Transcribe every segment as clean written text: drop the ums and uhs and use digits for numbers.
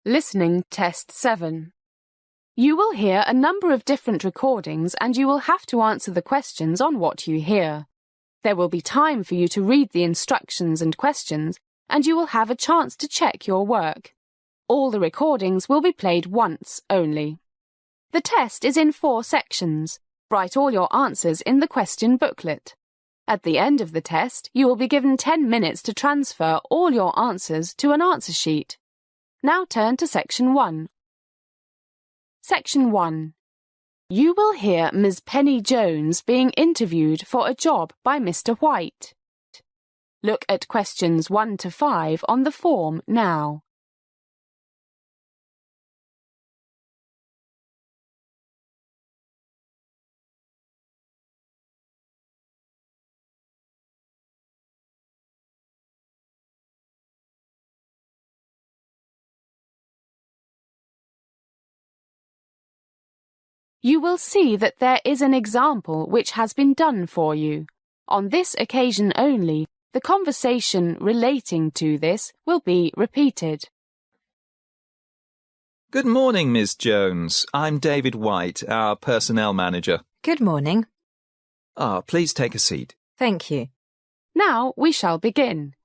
Listening Test 7. You will hear a number of different recordings and you will have to answer the questions on what you hear. There will be time for you to read the instructions and questions and you will have a chance to check your work. All the recordings will be played once only. The test is in 4 sections. Write all your answers in the question booklet. At the end of the test, you will be given 10 minutes to transfer all your answers to an answer sheet. Now turn to Section 1. Section 1. You will hear Ms. Penny Jones being interviewed for a job by Mr. White. Look at questions 1 to 5 on the form now. You will see that there is an example which has been done for you. On this occasion only, the conversation relating to this will be repeated. Good morning, Miss Jones. I'm David White, our personnel manager. Good morning. Please take a seat. Thank you. Now we shall begin.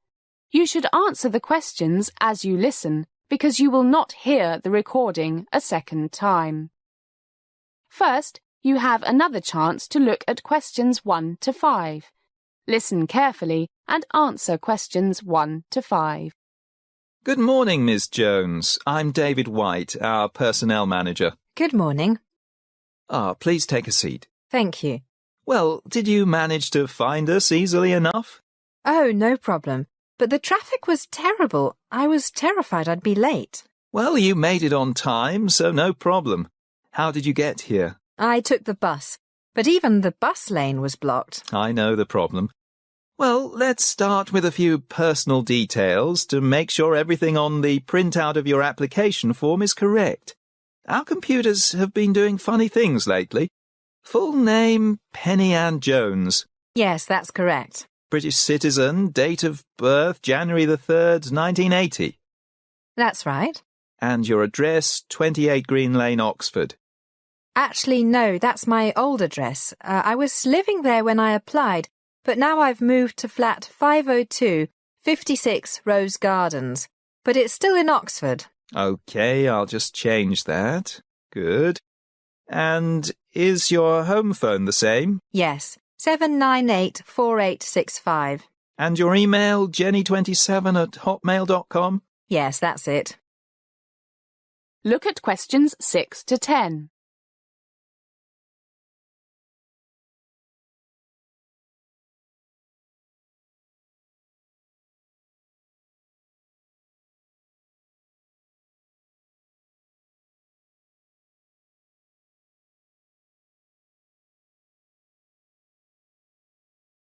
You should answer the questions as you listen because you will not hear the recording a second time. First, you have another chance to look at questions 1 to 5. Listen carefully and answer questions 1 to 5. Good morning, Miss Jones. I'm David White, our personnel manager. Good morning. Please take a seat. Thank you. Well, did you manage to find us easily enough? Oh, no problem. But the traffic was terrible. I was terrified I'd be late. Well, you made it on time, so no problem. How did you get here? I took the bus, but even the bus lane was blocked. I know the problem. Well, let's start with a few personal details to make sure everything on the printout of your application form is correct. Our computers have been doing funny things lately. Full name, Penny Ann Jones. Yes, that's correct. British citizen, date of birth, January the 3rd, 1980. That's right. And your address, 28 Green Lane, Oxford. Actually, no, that's my old address. I was living there when I applied, but now I've moved to flat 502, 56 Rose Gardens. But it's still in Oxford. OK, I'll just change that. Good. And is your home phone the same? Yes, 7984865. And your email, jenny27@hotmail.com? Yes, that's it. Look at questions 6 to 10.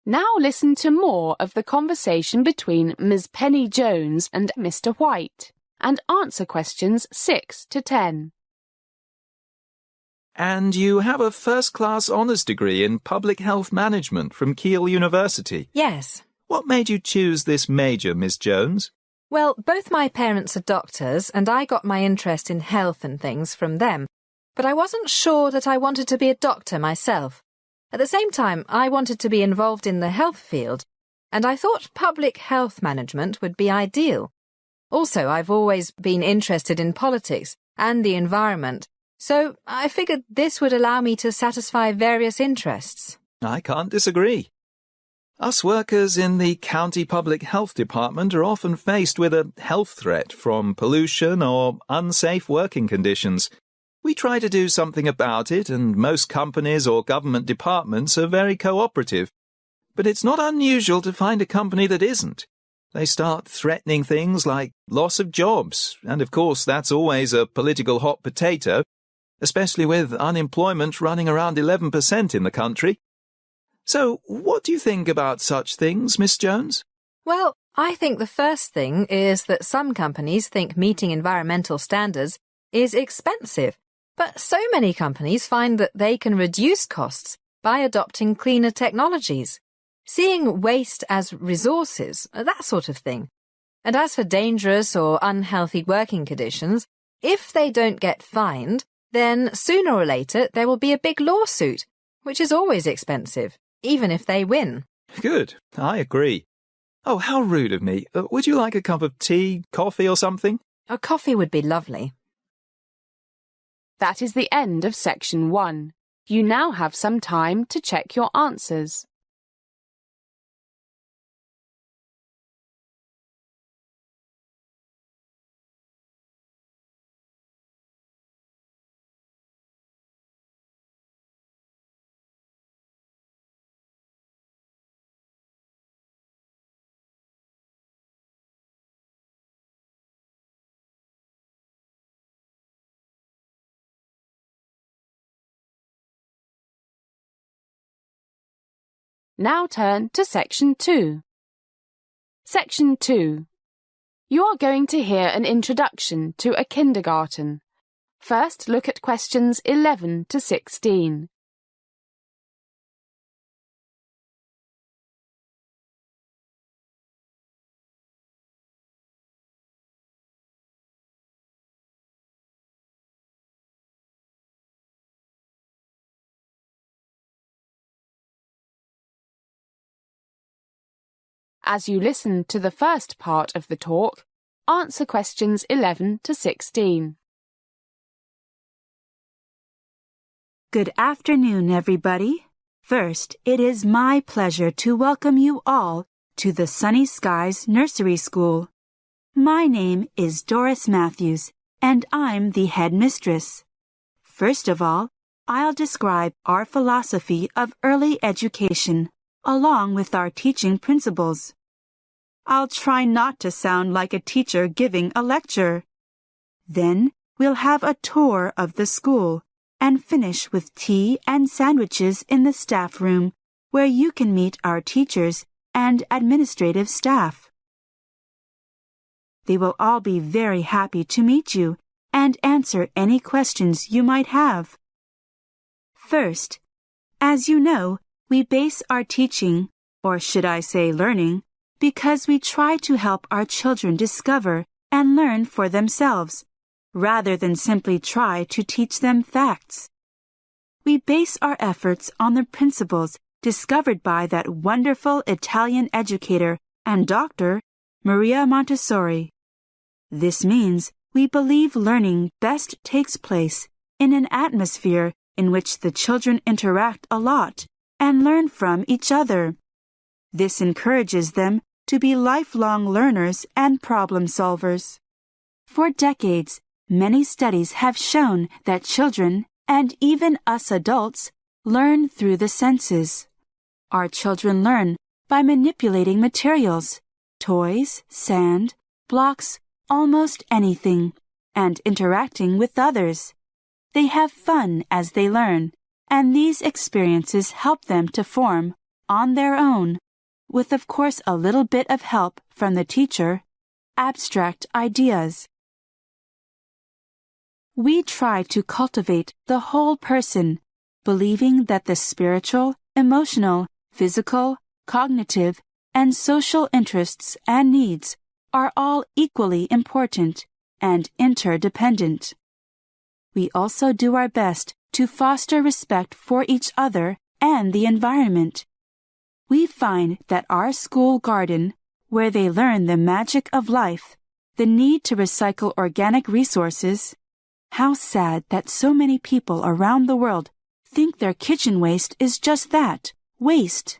Now listen to more of the conversation between Ms. Penny Jones and Mr. White and answer questions 6 to 10. And you have a first-class honours degree in public health management from Keele University. Yes. What made you choose this major, Miss Jones? Well, both my parents are doctors and I got my interest in health and things from them, but I wasn't sure that I wanted to be a doctor myself. At the same time, I wanted to be involved in the health field, and I thought public health management would be ideal. Also, I've always been interested in politics and the environment, so I figured this would allow me to satisfy various interests. I can't disagree. Us workers in the county public health department are often faced with a health threat from pollution or unsafe working conditions. We try to do something about it, and most companies or government departments are very cooperative. But it's not unusual to find a company that isn't. They start threatening things like loss of jobs, and of course that's always a political hot potato, especially with unemployment running around 11% in the country. So, what do you think about such things, Miss Jones? Well, I think the first thing is that some companies think meeting environmental standards is expensive. But so many companies find that they can reduce costs by adopting cleaner technologies, seeing waste as resources, that sort of thing. And as for dangerous or unhealthy working conditions, If they don't get fined, then sooner or later there will be a big lawsuit, which is always expensive, even if they win. Good, I agree. Oh, how rude of me. Would you like a cup of tea, coffee or something? A coffee would be lovely. That is the end of section 1. You now have some time to check your answers. Now turn to section 2. Section 2. You are going to hear an introduction to a kindergarten. First, look at questions 11 to 16. As you listen to the first part of the talk, answer questions 11 to 16. Good afternoon, everybody. First, it is my pleasure to welcome you all to the Sunny Skies Nursery School. My name is Doris Matthews, and I'm the headmistress. First of all, I'll describe our philosophy of early education, along with our teaching principles. I'll try not to sound like a teacher giving a lecture. Then we'll have a tour of the school and finish with tea and sandwiches in the staff room, where you can meet our teachers and administrative staff. They will all be very happy to meet you and answer any questions you might have. First, as you know, we base our teaching, or should I say learning, because we try to help our children discover and learn for themselves, rather than simply try to teach them facts. We base our efforts on the principles discovered by that wonderful Italian educator and doctor, Maria Montessori. This means we believe learning best takes place in an atmosphere in which the children interact a lot and learn from each other. This encourages them to be lifelong learners and problem solvers. For decades, many studies have shown that children, and even us adults, learn through the senses. Our children learn by manipulating materials, toys, sand, blocks, almost anything, and interacting with others. They have fun as they learn, and these experiences help them to form, on their own, with of course a little bit of help from the teacher, abstract ideas. We try to cultivate the whole person, believing that the spiritual, emotional, physical, cognitive, and social interests and needs are all equally important and interdependent. We also do our best to foster respect for each other and the environment. We find that our school garden, where they learn the magic of life, the need to recycle organic resources. How sad that so many people around the world think their kitchen waste is just that, waste.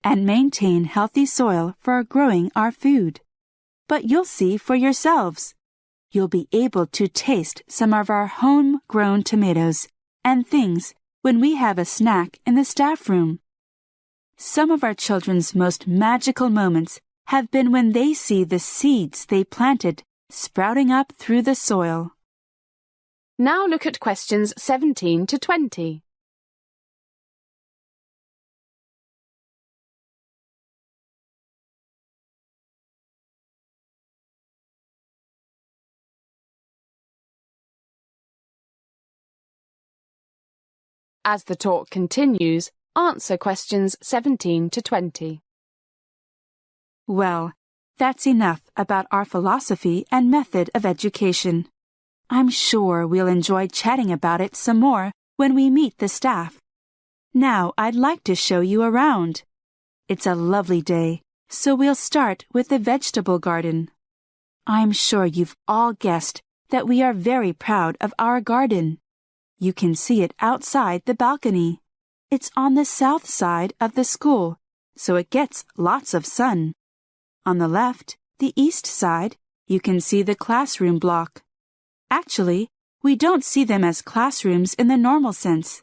And maintain healthy soil for growing our food. But you'll see for yourselves. You'll be able to taste some of our home-grown tomatoes and things when we have a snack in the staff room. Some of our children's most magical moments have been when they see the seeds they planted sprouting up through the soil. Now look at questions 17 to 20. As the talk continues, answer questions 17 to 20. Well, that's enough about our philosophy and method of education. I'm sure we'll enjoy chatting about it some more when we meet the staff. Now I'd like to show you around. It's a lovely day, so we'll start with the vegetable garden. I'm sure you've all guessed that we are very proud of our garden. You can see it outside the balcony. It's on the south side of the school, so it gets lots of sun. On the left, the east side, you can see the classroom block. Actually, we don't see them as classrooms in the normal sense.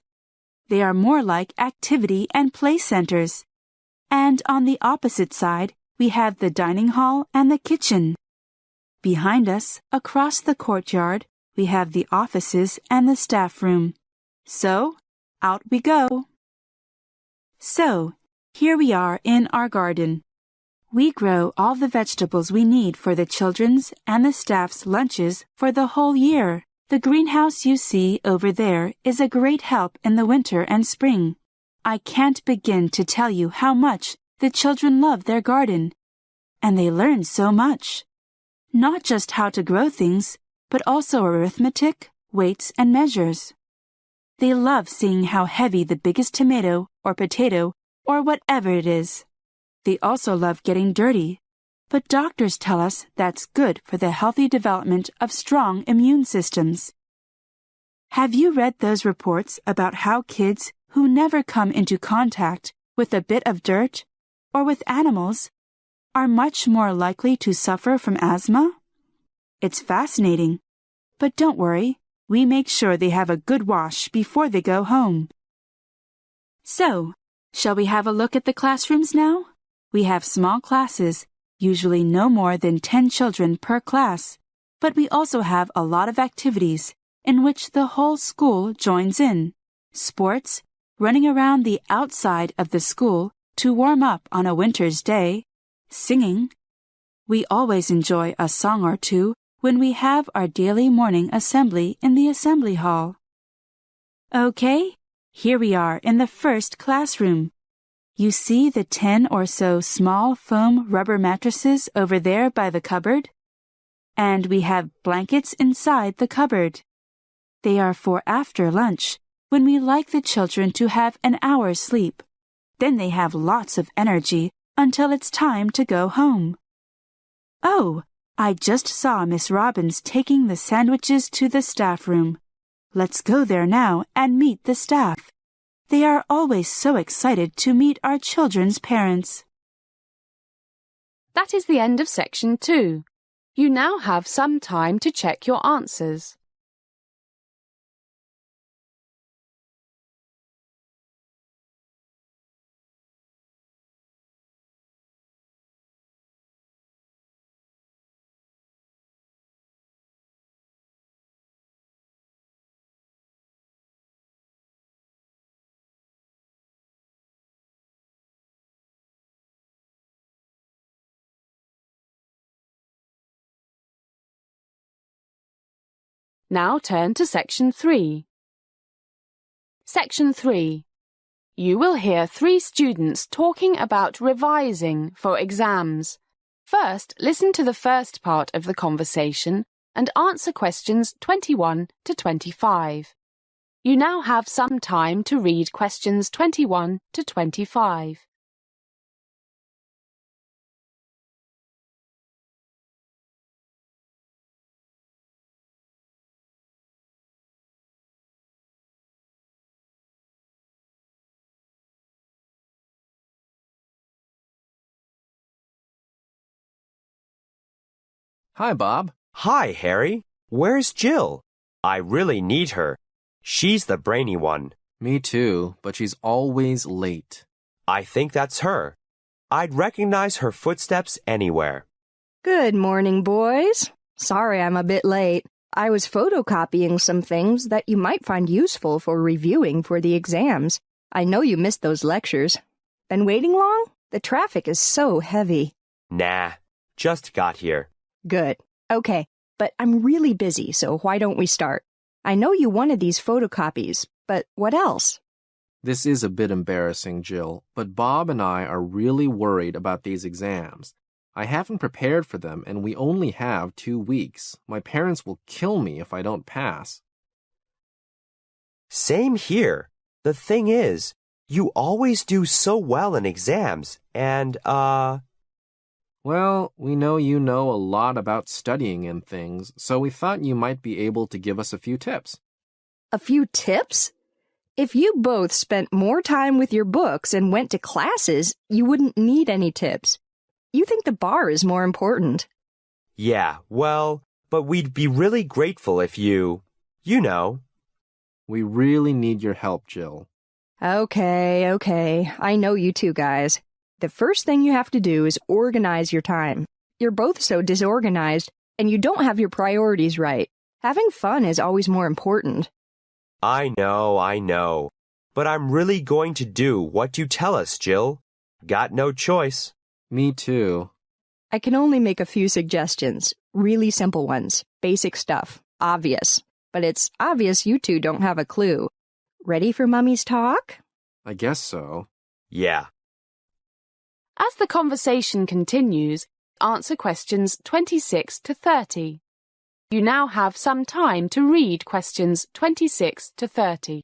They are more like activity and play centers. And on the opposite side, we have the dining hall and the kitchen. Behind us, across the courtyard, we have the offices and the staff room. So, out we go. So, here we are in our garden. We grow all the vegetables we need for the children's and the staff's lunches for the whole year. The greenhouse you see over there is a great help in the winter and spring. I can't begin to tell you how much the children love their garden. And they learn so much. Not just how to grow things, but also arithmetic, weights, and measures. They love seeing how heavy the biggest tomato or potato or whatever it is. They also love getting dirty, but doctors tell us that's good for the healthy development of strong immune systems. Have you read those reports about how kids who never come into contact with a bit of dirt or with animals are much more likely to suffer from asthma? It's fascinating, but don't worry, we make sure they have a good wash before they go home. So, shall we have a look at the classrooms now? We have small classes, usually no more than 10 children per class, but we also have a lot of activities in which the whole school joins in. Sports, running around the outside of the school to warm up on a winter's day, singing. We always enjoy a song or two when we have our daily morning assembly in the assembly hall. Okay, here we are in the first classroom. You see the 10 or so small foam rubber mattresses over there by the cupboard? And we have blankets inside the cupboard. They are for after lunch, when we like the children to have an hour's sleep. Then they have lots of energy until it's time to go home. Oh, I just saw Miss Robbins taking the sandwiches to the staff room. Let's go there now and meet the staff. They are always so excited to meet our children's parents. That is the end of section 2. You now have some time to check your answers. Now turn to section 3. Section 3. You will hear 3 students talking about revising for exams. First, listen to the first part of the conversation and answer questions 21 to 25. You now have some time to read questions 21 to 25. Hi, Bob. Hi, Harry. Where's Jill? I really need her. She's the brainy one. Me too, but she's always late. I think that's her. I'd recognize her footsteps anywhere. Good morning, boys. Sorry I'm a bit late. I was photocopying some things that you might find useful for reviewing for the exams. I know you missed those lectures. Been waiting long? The traffic is so heavy. Nah, just got here. Good. Okay, but I'm really busy, so why don't we start? I know you wanted these photocopies, but what else? This is a bit embarrassing, Jill, but Bob and I are really worried about these exams. I haven't prepared for them and we only have 2 weeks. My parents will kill me if I don't pass. Same here. The thing is, you always do so well in exams, and, Well, we know you know a lot about studying and things, so we thought you might be able to give us a few tips. A few tips? If you both spent more time with your books and went to classes, you wouldn't need any tips. You think the bar is more important. yeah, well, but we'd be really grateful if you know. We really need your help, Jill. Okay. I know you two guys. The first thing you have to do is organize your time. You're both so disorganized, and you don't have your priorities right. Having fun is always more important. I know. But I'm really going to do what you tell us, Jill. Got no choice. Me too. I can only make a few suggestions. Really simple ones. Basic stuff. Obvious. But it's obvious you two don't have a clue. Ready for Mummy's talk? I guess so. Yeah. As the conversation continues, answer questions 26 to 30. You now have some time to read questions 26 to 30.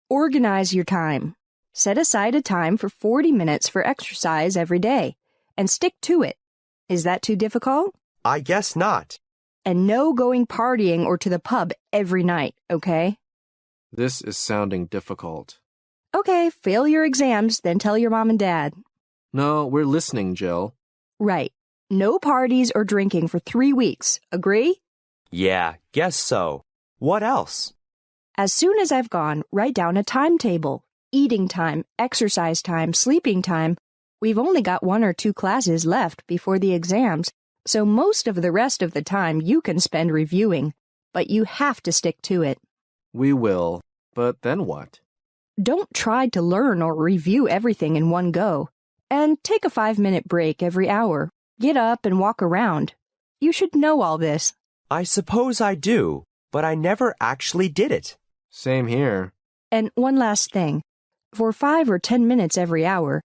Organize your time. Set aside a time for 40 minutes for exercise every day, and stick to it. Is that too difficult? I guess not. And no going partying or to the pub every night, okay? This is sounding difficult. Okay, fail your exams, then tell your mom and dad. No, we're listening, Jill. Right. No parties or drinking for 3 weeks. Agree? Yeah, guess so. What else? As soon as I've gone, write down a timetable. Eating time, exercise time, sleeping time. We've only got 1 or 2 classes left before the exams, so most of the rest of the time you can spend reviewing, but you have to stick to it. We will. But then what? Don't try to learn or review everything in one go. And take a 5-minute break every hour. Get up and walk around. You should know all this. I suppose I do, but I never actually did it. Same here. And one last thing. For 5 or 10 minutes every hour,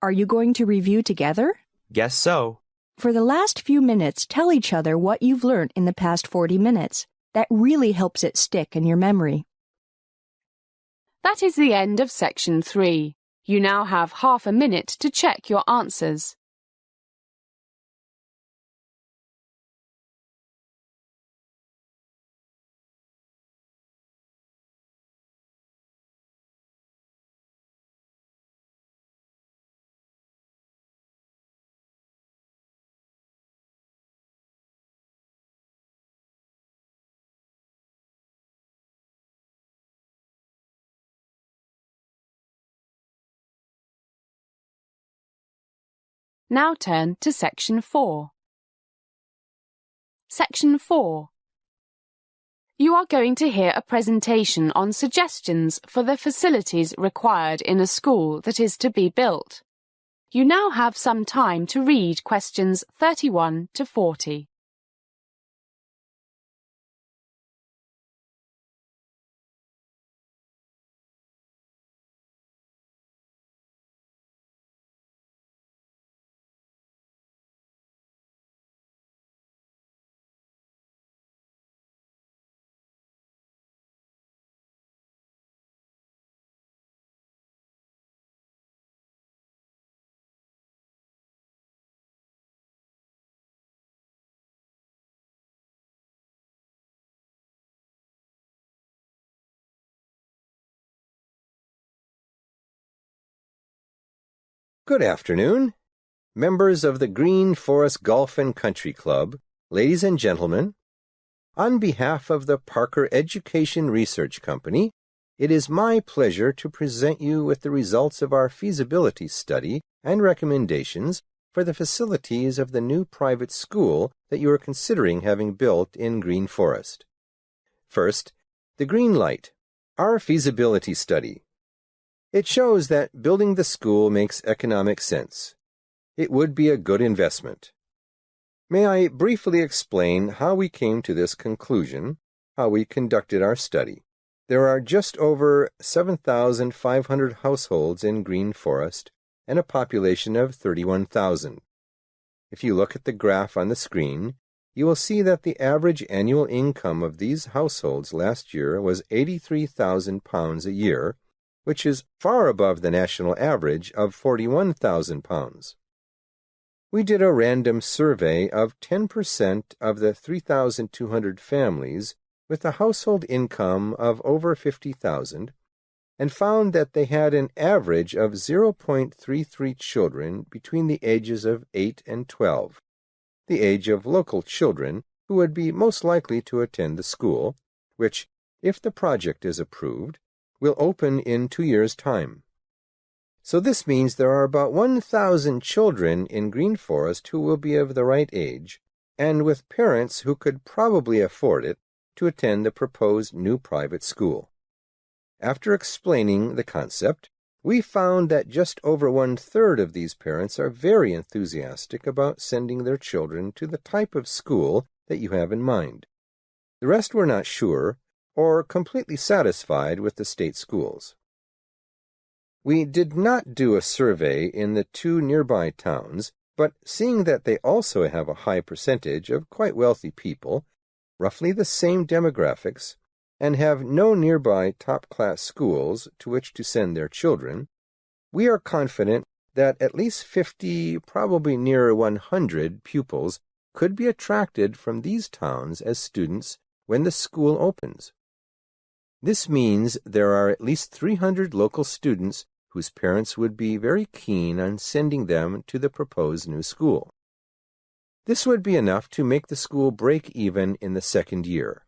are you going to review together? Guess so. For the last few minutes, tell each other what you've learned in the past 40 minutes. That really helps it stick in your memory. That is the end of section 3. You now have half a minute to check your answers. Now turn to section 4. Section 4. You are going to hear a presentation on suggestions for the facilities required in a school that is to be built. You now have some time to read questions 31 to 40. Good afternoon, members of the Green Forest Golf and Country Club, ladies and gentlemen. On behalf of the Parker Education Research Company, it is my pleasure to present you with the results of our feasibility study and recommendations for the facilities of the new private school that you are considering having built in Green Forest. First, the green light, our feasibility study. It shows that building the school makes economic sense. It would be a good investment. May I briefly explain how we came to this conclusion, how we conducted our study? There are just over 7,500 households in Green Forest and a population of 31,000. If you look at the graph on the screen, you will see that the average annual income of these households last year was £83,000 a year, which is far above the national average of £41,000. We did a random survey of 10% of the 3,200 families with a household income of over $50,000 and found that they had an average of 0.33 children between the ages of 8 and 12, the age of local children who would be most likely to attend the school, which, if the project is approved, will open in 2 years' time. So this means there are about 1,000 children in Green Forest who will be of the right age, and with parents who could probably afford it, to attend the proposed new private school. After explaining the concept, we found that just over 1/3 of these parents are very enthusiastic about sending their children to the type of school that you have in mind. The rest were not sure or completely satisfied with the state schools. We did not do a survey in the 2 nearby towns, but seeing that they also have a high percentage of quite wealthy people, roughly the same demographics, and have no nearby top-class schools to which to send their children, we are confident that at least 50, probably near 100 pupils could be attracted from these towns as students when the school opens. This means there are at least 300 local students whose parents would be very keen on sending them to the proposed new school. This would be enough to make the school break even in the second year.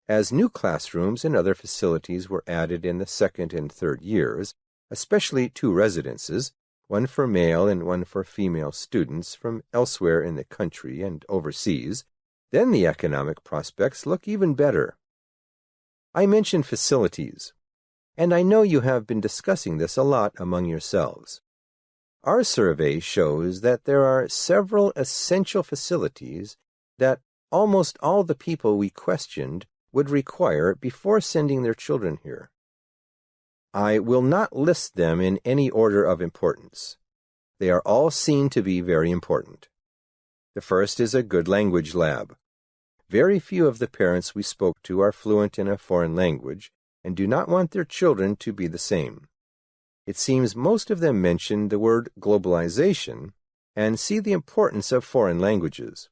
As new classrooms and other facilities were added in the second and third years, especially 2 residences, one for male and one for female students from elsewhere in the country and overseas, then the economic prospects look even better. I mentioned facilities, and I know you have been discussing this a lot among yourselves. Our survey shows that there are several essential facilities that almost all the people we questioned would require before sending their children here. I will not list them in any order of importance. They are all seen to be very important. The first is a good language lab. Very few of the parents we spoke to are fluent in a foreign language and do not want their children to be the same. It seems most of them mention the word globalization and see the importance of foreign languages,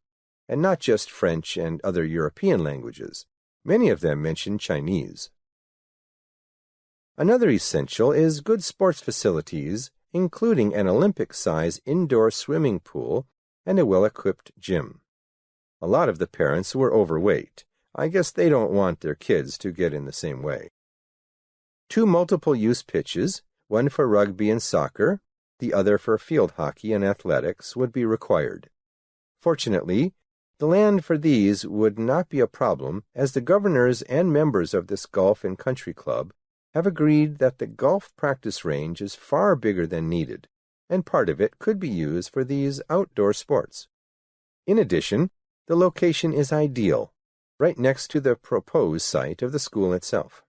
and not just French and other European languages. Many of them mention Chinese. Another essential is good sports facilities, including an Olympic-size indoor swimming pool and a well-equipped gym. A lot of the parents were overweight. I guess they don't want their kids to get in the same way. 2 multiple-use pitches, one for rugby and soccer, the other for field hockey and athletics, would be required. Fortunately, the land for these would not be a problem, as the governors and members of this golf and country club have agreed that the golf practice range is far bigger than needed, and part of it could be used for these outdoor sports. In addition, the location is ideal, right next to the proposed site of the school itself.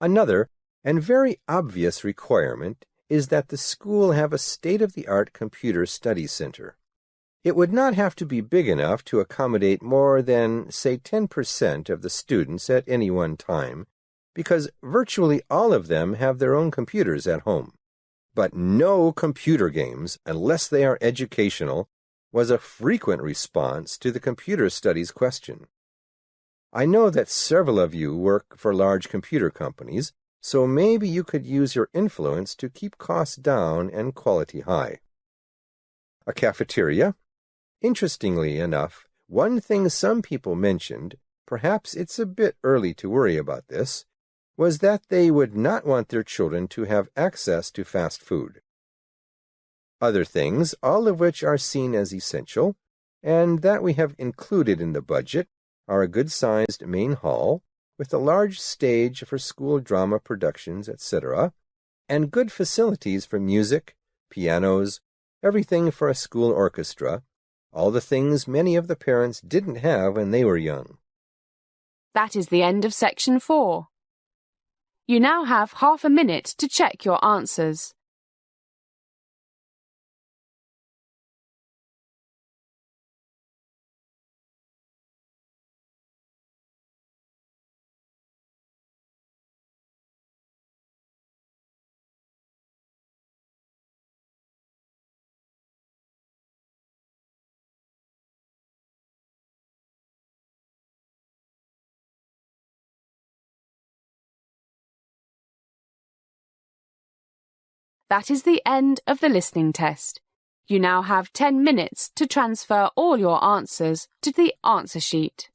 Another, and very obvious requirement, is that the school have a state-of-the-art computer study center. It would not have to be big enough to accommodate more than, say, 10% of the students at any one time, because virtually all of them have their own computers at home. But no computer games, unless they are educational, was a frequent response to the computer studies question. I know that several of you work for large computer companies, so maybe you could use your influence to keep costs down and quality high. A cafeteria? Interestingly enough, one thing some people mentioned, perhaps it's a bit early to worry about this, was that they would not want their children to have access to fast food. Other things, all of which are seen as essential, and that we have included in the budget, are a good-sized main hall, with a large stage for school drama productions, etc., and good facilities for music, pianos, everything for a school orchestra, all the things many of the parents didn't have when they were young. That is the end of section 4. You now have half a minute to check your answers. That is the end of the listening test. You now have 10 minutes to transfer all your answers to the answer sheet.